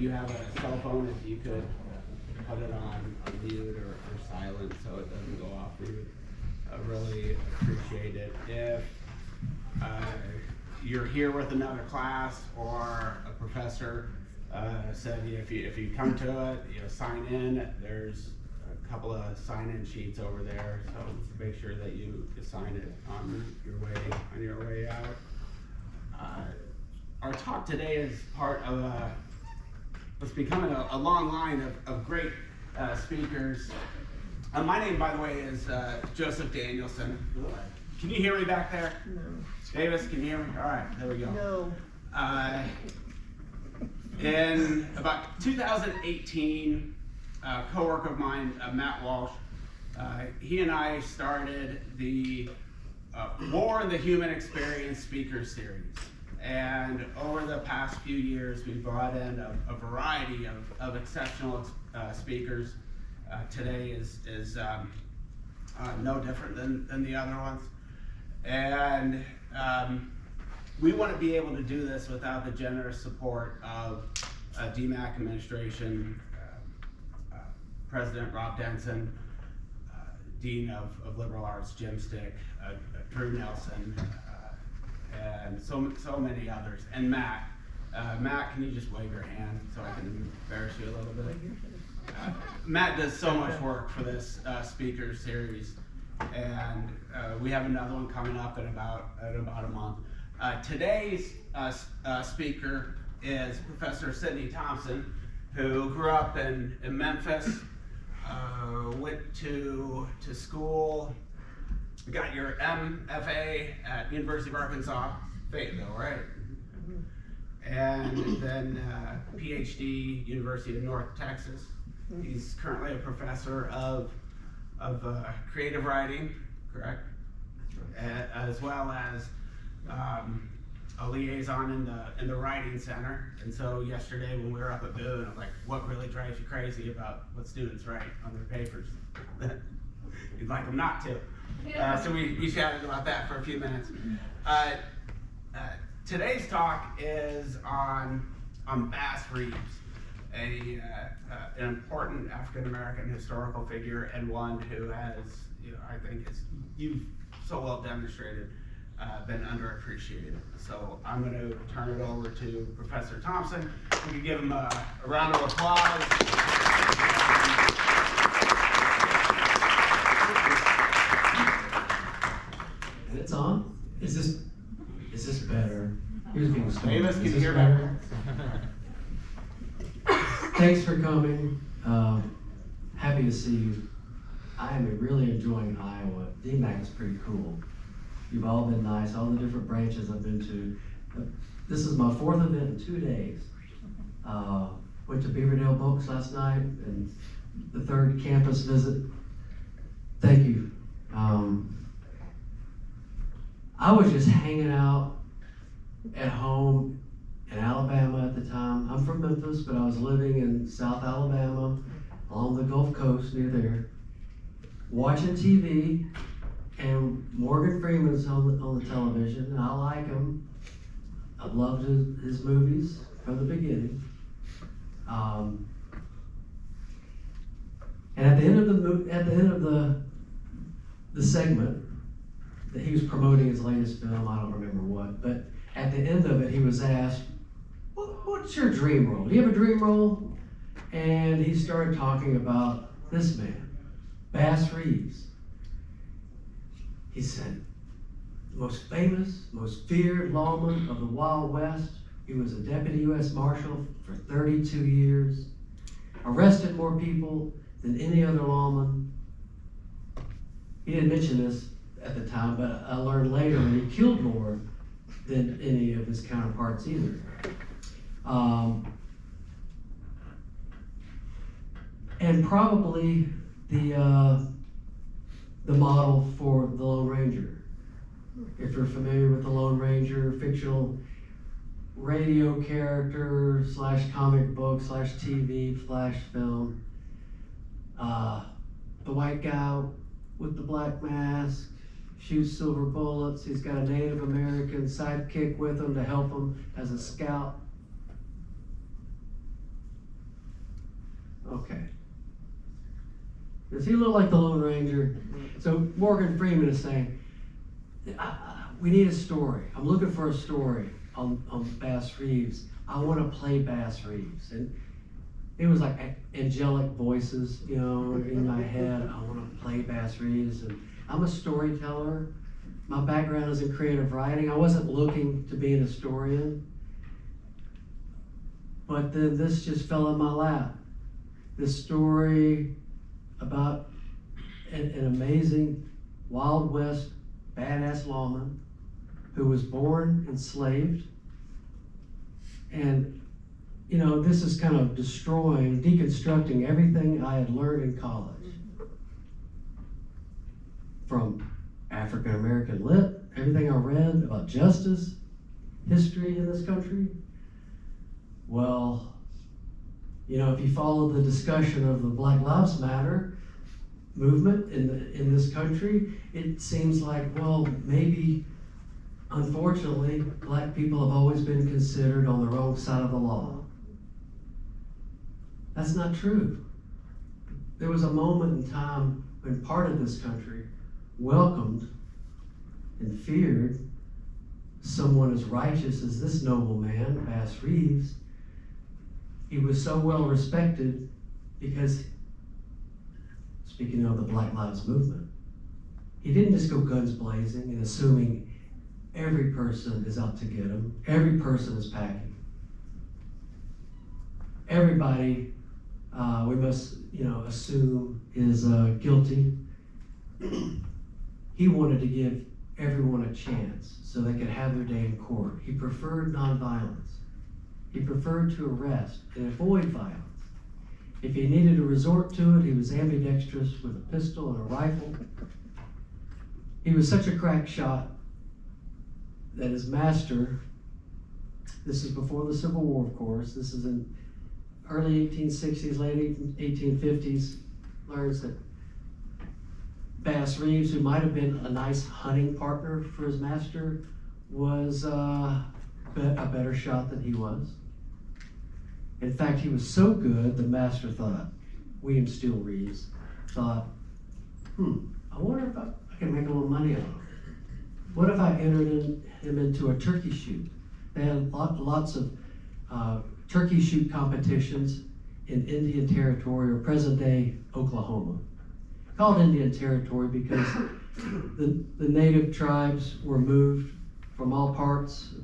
you have a cell phone, if you could put it on mute or silent so it doesn't go off mute. I really appreciate it. If you're here with another class or a professor said if you come to it, sign in. There's a couple of sign-in sheets over there, so make sure that you sign it on your way out. Our talk today is part of what's becoming a long line of great speakers. My name, by the way, is Joseph Danielson. Can you hear me back there? No. Davis, can you hear me? All right, there we go. No. In about 2018, a coworker of mine, Matt Walsh, he and I started the War in the Human Experience Speaker Series. And over the past few years, we've brought in a variety of exceptional speakers. Today is no different than the other ones. And we want to be able to do this without the generous support of DMAC administration, President Rob Denson, Dean of Liberal Arts Jim Stick, Drew Nelson, and so many others, and Matt. Matt, can you just wave your hand so I can embarrass you a little bit? Matt does so much work for this speaker series, and we have another one coming up in about a month. Today's speaker is Professor Sidney Thompson, who grew up in Memphis, went to school, got your MFA at University of Arkansas, Fayetteville, right? And then PhD, University of North Texas. He's currently a professor of creative writing, correct? As well as a liaison in the writing center. And so yesterday when we were up at Boone, I'm like, what really drives you crazy about what students write on their papers? You'd like them not to. So we chatted about that for a few minutes. Today's talk is on Bass Reeves, an important African-American historical figure, and one who has, I think you've so well demonstrated, been underappreciated. So I'm going to turn it over to Professor Thompson. We can give him a round of applause. It's on? Is this better? Here's being stoned. Davis, can you hear better? Thanks for coming. Happy to see you. I am really enjoying Iowa. DMAC is pretty cool. You've all been nice, all the different branches I've been to. This is my 4th event in 2 days. Went to Beaverdale Books last night and the 3rd campus visit. Thank you. I was just hanging out at home in Alabama at the time. I'm from Memphis, but I was living in South Alabama along the Gulf Coast near there, watching TV, and Morgan Freeman's on the television, and I like him. I've loved his movies from the beginning. And at the end of the segment, that he was promoting his latest film, I don't remember what, but at the end of it, he was asked, what's your dream role? Do you have a dream role? And he started talking about this man, Bass Reeves. He said, the most famous, most feared lawman of the Wild West. He was a deputy U.S. Marshal for 32 years, arrested more people than any other lawman. He didn't mention this at the time, but I learned later that he killed more than any of his counterparts either. And probably the model for the Lone Ranger. If you're familiar with the Lone Ranger, fictional radio character / comic book / TV / film, the white guy with the black mask shoots silver bullets. He's got a Native American sidekick with him to help him as a scout. Okay. Does he look like the Lone Ranger? So Morgan Freeman is saying, we need a story. I'm looking for a story on Bass Reeves. I want to play Bass Reeves. And it was like angelic voices, you know, in my head. I want to play Bass Reeves. And I'm a storyteller. My background is in creative writing. I wasn't looking to be an historian. But then this just fell in my lap. This story about an amazing Wild West badass lawman who was born enslaved. And, you know, this is kind of deconstructing everything I had learned in college. From African American lit, everything I read about justice, history in this country. Well, you know, if you follow the discussion of the Black Lives Matter movement in this country, it seems like, well, maybe, unfortunately, black people have always been considered on the wrong side of the law. That's not true. There was a moment in time when part of this country welcomed and feared someone as righteous as this noble man, Bass Reeves. He was so well respected because, speaking of the Black Lives Movement, he didn't just go guns blazing and assuming every person is out to get him, every person is packing. Everybody we must, you know, assume is guilty. He wanted to give everyone a chance so they could have their day in court. He preferred nonviolence. He preferred to arrest and avoid violence. If he needed to resort to it, he was ambidextrous with a pistol and a rifle. He was such a crack shot that his master, this is before the Civil War, of course, this is in early 1860s, late 1850s, learns that Bass Reeves, who might have been a nice hunting partner for his master, was a better shot than he was. In fact, he was so good, the master thought, William Steele Reeves thought, I wonder if I can make a little money on him. What if I entered him into a turkey shoot? They had lots of turkey shoot competitions in Indian Territory or present-day Oklahoma. Called Indian Territory because the native tribes were moved from all parts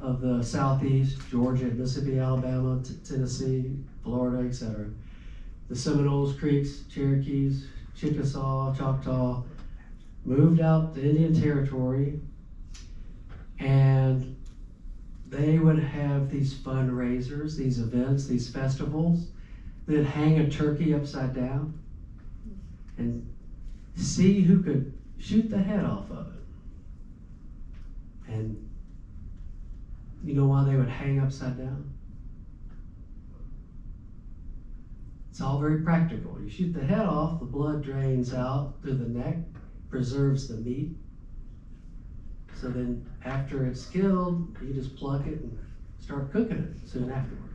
of the Southeast, Georgia, Mississippi, Alabama, Tennessee, Florida, etc. The Seminoles, Creeks, Cherokees, Chickasaw, Choctaw moved out to Indian Territory, and they would have these fundraisers, these events, these festivals. They'd hang a turkey upside down and see who could shoot the head off of it. And you know why they would hang upside down? It's all very practical. You shoot the head off, the blood drains out through the neck, preserves the meat. So then after it's killed, you just pluck it and start cooking it soon afterward.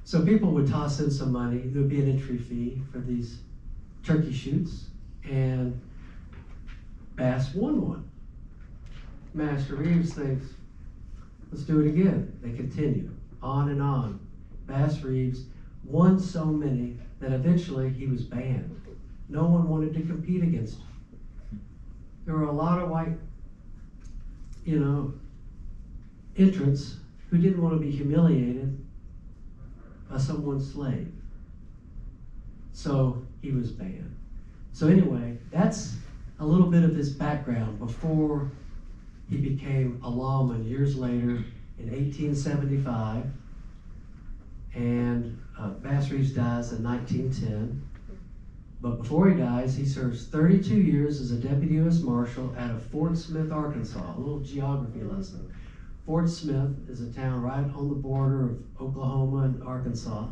So people would toss in some money. There would be an entry fee for these turkey shoots, and Bass won one. Master Reeves thinks, let's do it again. They continue on and on. Bass Reeves won so many that eventually he was banned. No one wanted to compete against him. There were a lot of white, entrants who didn't want to be humiliated by someone's slave. So he was banned. So anyway, that's a little bit of his background before he became a lawman years later in 1875. And Bass Reeves dies in 1910. But before he dies, he serves 32 years as a deputy U.S. Marshal out of Fort Smith, Arkansas. A little geography lesson. Fort Smith is a town right on the border of Oklahoma and Arkansas.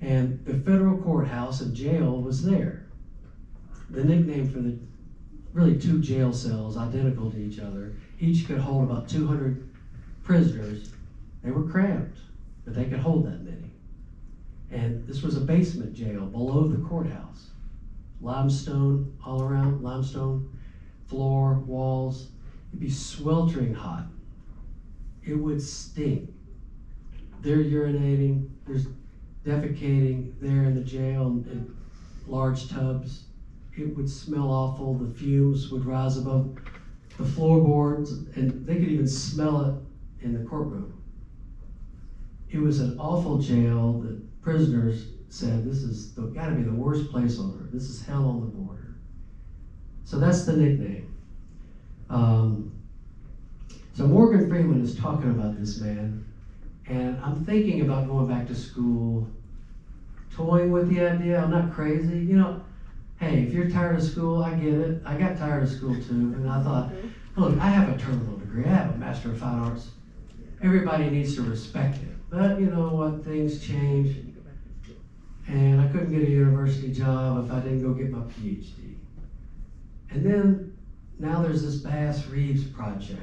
And the federal courthouse and jail was there. The nickname for the really two jail cells identical to each other. Each could hold about 200 prisoners. They were cramped, but they could hold that many. And this was a basement jail below the courthouse. Limestone all around, limestone floor, walls. It'd be sweltering hot. It would stink. They're urinating, there's defecating there in the jail in large tubs. It would smell awful. The fumes would rise above the floorboards, and they could even smell it in the courtroom. It was an awful jail that prisoners said, this is got to be the worst place on earth. This is hell on the border. So that's the nickname. So Morgan Freeman is talking about this man, and I'm thinking about going back to school, toying with the idea. I'm not crazy. You know, hey, if you're tired of school, I get it. I got tired of school too, and I thought, look, I have a terminal degree. I have a Master of Fine Arts. Everybody needs to respect it. But you know what, things change, and I couldn't get a university job if I didn't go get my PhD. And then, now there's this Bass Reeves project,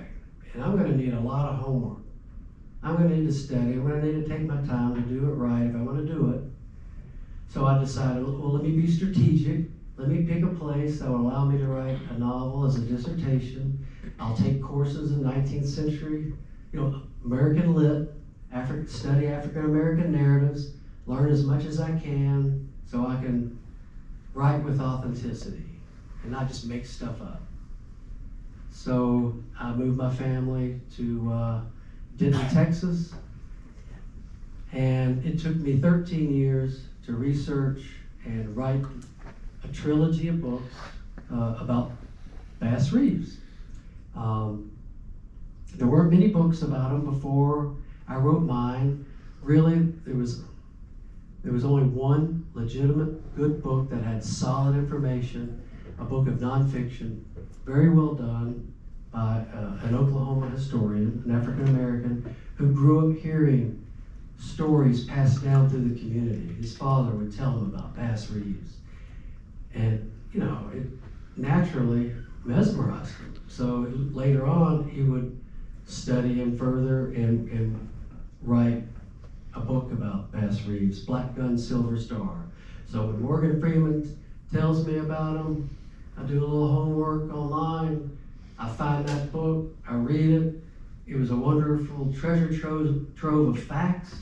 and I'm gonna need a lot of homework. I'm gonna need to study, I'm gonna need to take my time to do it right if I wanna do it. So I decided, well, let me be strategic. Let me pick a place that will allow me to write a novel as a dissertation. I'll take courses in 19th century, American Lit, study African American narratives, learn as much as I can so I can write with authenticity and not just make stuff up. So I moved my family to Denton, Texas, and it took me 13 years to research and write a trilogy of books about Bass Reeves. There weren't many books about him before I wrote mine. Really, there was only one legitimate good book that had solid information, a book of nonfiction, very well done by an Oklahoma historian, an African American, who grew up hearing stories passed down through the community. His father would tell him about Bass Reeves. And, it naturally mesmerized him. So later on, he would study him further and write a book about Bass Reeves, Black Gun, Silver Star. So when Morgan Freeman tells me about him, I do a little homework online, I find that book, I read it. It was a wonderful treasure trove of facts,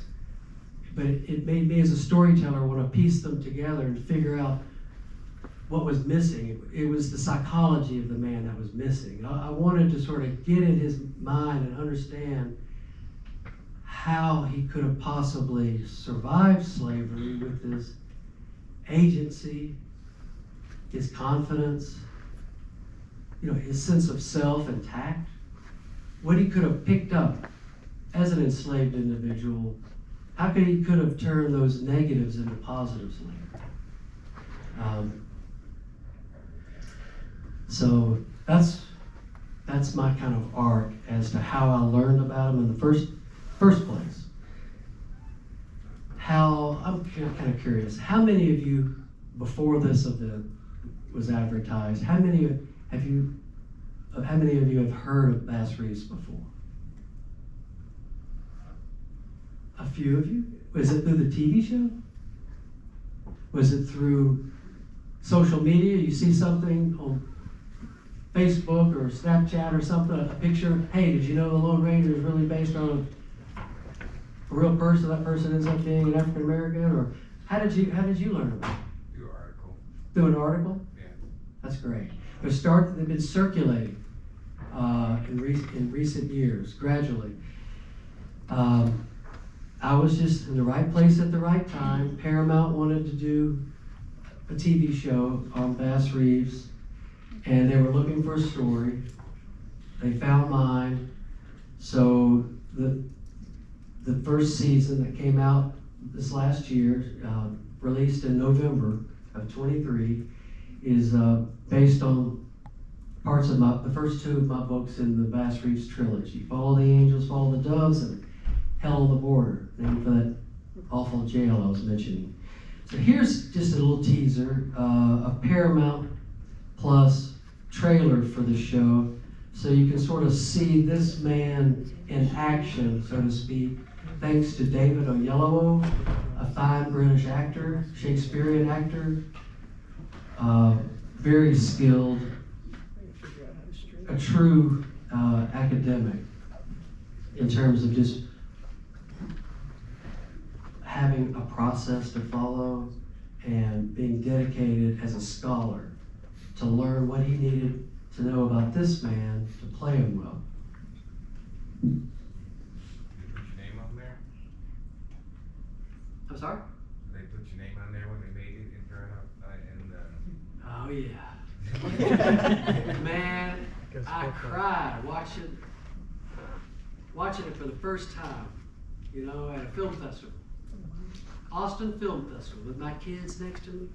but it made me as a storyteller want to piece them together and figure out what was missing. It was the psychology of the man that was missing. I wanted to sort of get in his mind and understand how he could have possibly survived slavery with his agency, his confidence, his sense of self and tact, what he could have picked up as an enslaved individual, how he could have turned those negatives into positives later. So that's my kind of arc as to how I learned about him in the first place. I'm kind of curious, how many of you, before this event was advertised, how many of you have heard of Bass Reeves before? A few of you? Was it through the TV show? Was it through social media? You see something on Facebook or Snapchat or something, a picture, hey, did you know the Lone Ranger is really based on a real person? That person ends up being an African American? Or how did you learn about it? Through an article. Through an article? Yeah. That's great. They've been circulating in recent years, gradually. I was just in the right place at the right time. Paramount wanted to do a TV show on Bass Reeves, and they were looking for a story. They found mine. So the first season that came out this last year, released in November of 23, is based on parts of the first two of my books in the Bass Reeves Trilogy, Follow the Angels, Follow the Doves, and Hell on the Border, named for that awful jail I was mentioning. So here's just a little teaser, a Paramount Plus trailer for the show, so you can sort of see this man in action, so to speak, thanks to David Oyelowo, a fine British actor, Shakespearean actor, very skilled, a true academic in terms of just having a process to follow and being dedicated as a scholar to learn what he needed to know about this man to play him well. Did they put your name on there? I'm sorry? Did they put your name on there when they made it in turn up Oh yeah. Man, I cried watching it for the first time, you know, at a film festival. Austin Film Festival with my kids next to me.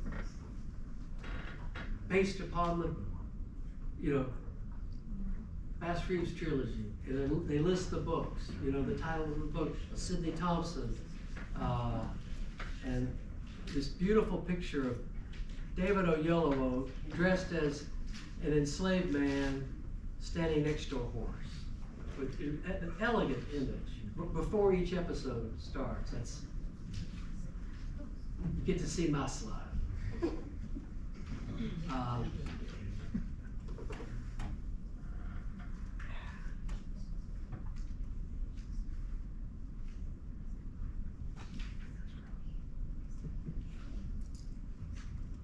Based upon the, you know, Bass Reeves Trilogy. And they list the books, you know, the title of the book, Sidney Thompson, and this beautiful picture of David Oyelowo dressed as an enslaved man standing next to a horse, with an elegant image. Before each episode starts, you get to see my slide.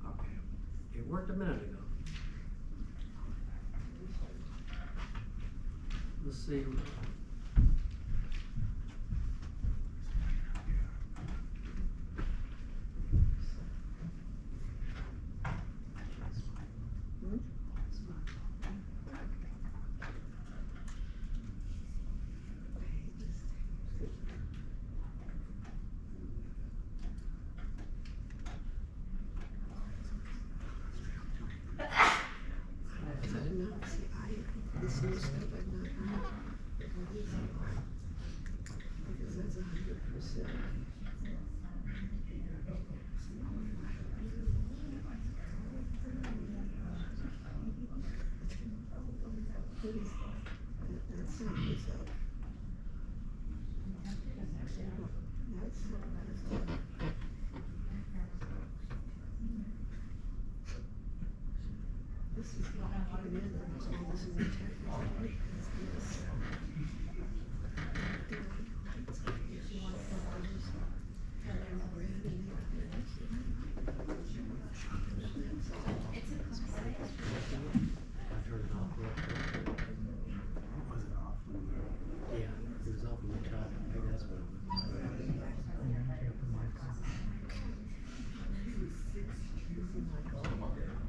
Okay, it worked a minute ago. Let's see.